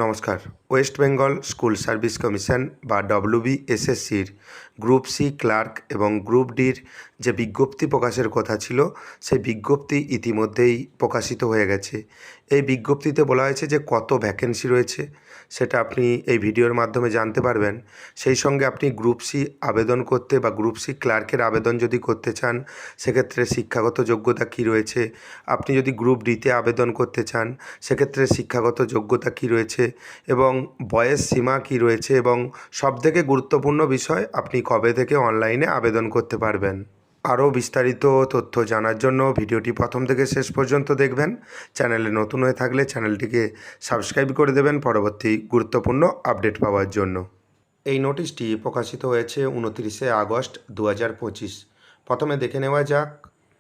নমস্কার। West Bengal school service commission বা ডব্লিউবিএসএসসির group C clerk এবং গ্রুপ ডির যে বিজ্ঞপ্তি প্রকাশের কথা ছিল, সেই বিজ্ঞপ্তি ইতিমধ্যেই প্রকাশিত হয়ে গেছে। এই বিজ্ঞপ্তিতে বলা হয়েছে যে কত ভ্যাকেন্সি রয়েছে সেটা আপনি এই ভিডিওর মাধ্যমে জানতে পারবেন। সেই সঙ্গে আপনি গ্রুপ সি আবেদন করতে বা গ্রুপ সি ক্লার্কের আবেদন যদি করতে চান, সেক্ষেত্রে শিক্ষাগত যোগ্যতা কী রয়েছে। আপনি যদি গ্রুপ ডিতে আবেদন করতে চান, সেক্ষেত্রে শিক্ষাগত যোগ্যতা কী রয়েছে এবং বয়স সীমা কী রয়েছে, এবং সবথেকে গুরুত্বপূর্ণ বিষয়, আপনি কবে থেকে অনলাইনে আবেদন করতে পারবেন। আরও বিস্তারিত তথ্য জানার জন্য ভিডিওটি প্রথম থেকে শেষ পর্যন্ত দেখবেন। চ্যানেলে নতুন হয়ে থাকলে চ্যানেলটিকে সাবস্ক্রাইব করে দেবেন পরবর্তী গুরুত্বপূর্ণ আপডেট পাওয়ার জন্য। এই নোটিশটি প্রকাশিত হয়েছে 29শে আগস্ট 2025। প্রথমে দেখে নেওয়া যাক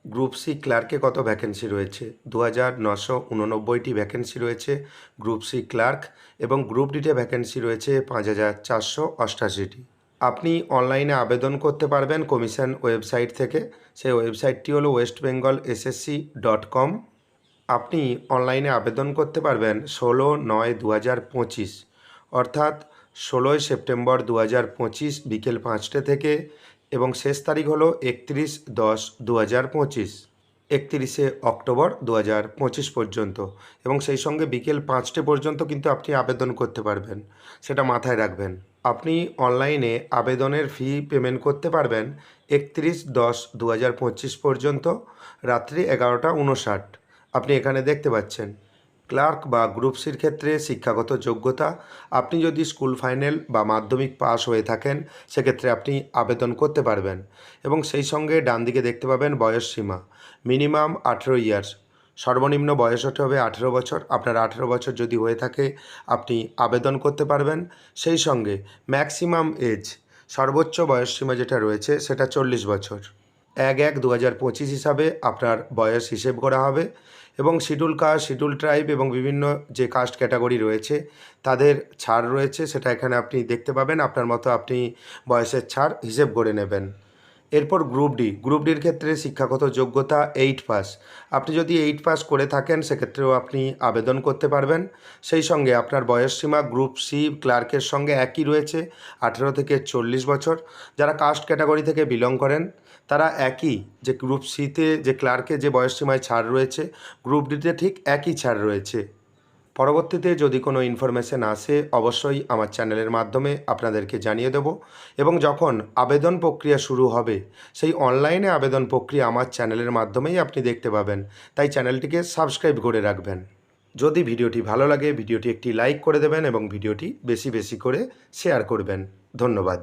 গ্রুপ সি ক্লার্কে কত ভ্যাকেন্সি রয়েছে। 2989টি ভ্যাকেন্সি রয়েছে গ্রুপ সি ক্লার্ক, এবং গ্রুপ ডিতে ভ্যাকেন্সি রয়েছে 5488টি। আপনি অনলাইনে আবেদন করতে পারবেন কমিশন ওয়েবসাইট থেকে। সেই ওয়েবসাইটটি হলো westbengalssc.com। আপনি অনলাইনে আবেদন করতে পারবেন 16/9/2025, অর্থাৎ 16ই সেপ্টেম্বর 2025 বিকেল 5টে থেকে, এবং শেষ তারিখ হলো 31/10/2025, 31শে অক্টোবর 2025 পর্যন্ত, এবং সেই সঙ্গে বিকেল 5টে পর্যন্ত কিন্তু আপনি আবেদন করতে পারবেন, সেটা মাথায় রাখবেন। আপনি অনলাইনে আবেদনের ফি পেমেন্ট করতে পারবেন 31/10/2025 পর্যন্ত রাত্রি 11:59। আপনি এখানে দেখতে পাচ্ছেন ক্লার্ক বা গ্রুপ সির ক্ষেত্রে শিক্ষাগত যোগ্যতা, আপনি যদি স্কুল ফাইনাল বা মাধ্যমিক পাস হয়ে থাকেন, সেক্ষেত্রে আপনি আবেদন করতে পারবেন। এবং সেই সঙ্গে ডান দিকে দেখতে পাবেন বয়স সীমা, মিনিমাম 18 ইয়ার্স, সর্বনিম্ন বয়স হতে হবে 18 বছর। আপনার 18 বছর যদি হয়ে থাকে আপনি আবেদন করতে পারবেন। সেই সঙ্গে ম্যাক্সিমাম এজ, সর্বোচ্চ বয়স সীমা যেটা রয়েছে সেটা 40 বছর। 1/1/2025 হিসাবে আপনার বয়স হিসেব করা হবে, এবং শিডিউল কাস্ট, শিডিউল ট্রাইব এবং বিভিন্ন যে কাস্ট ক্যাটাগরি রয়েছে তাদের ছাড় রয়েছে, সেটা এখানে আপনি দেখতে পাবেন। আপনার মতো আপনি বয়সের ছাড় হিসেব করে নেবেন। এরপর গ্রুপ ডি, গ্রুপ ডির ক্ষেত্রে শিক্ষাগত যোগ্যতা 8 পাস। আপনি যদি 8 পাস করে থাকেন, সেক্ষেত্রেও আপনি আবেদন করতে পারবেন। সেই সঙ্গে আপনার বয়স সীমা গ্রুপ সি ক্লার্কের সঙ্গে একই রয়েছে, 18 থেকে 40 বছর। যারা কাস্ট ক্যাটাগরি থেকে বিলং করেন তারা একই, যে গ্রুপ সিতে যে ক্লার্কে যে বয়স সীমায় ছাড় রয়েছে, গ্রুপ ডিতে ঠিক একই ছাড় রয়েছে। পরবর্তীতে যদি কোনো ইনফরমেশান আসে অবশ্যই আমার চ্যানেলের মাধ্যমে আপনাদেরকে জানিয়ে দেব, এবং যখন আবেদন প্রক্রিয়া শুরু হবে সেই অনলাইনে আবেদন প্রক্রিয়া আমার চ্যানেলের মাধ্যমেই আপনি দেখতে পাবেন। তাই চ্যানেলটিকে সাবস্ক্রাইব করে রাখবেন। যদি ভিডিওটি ভালো লাগে ভিডিওটি একটি লাইক করে দেবেন এবং ভিডিওটি বেশি বেশি করে শেয়ার করবেন। ধন্যবাদ।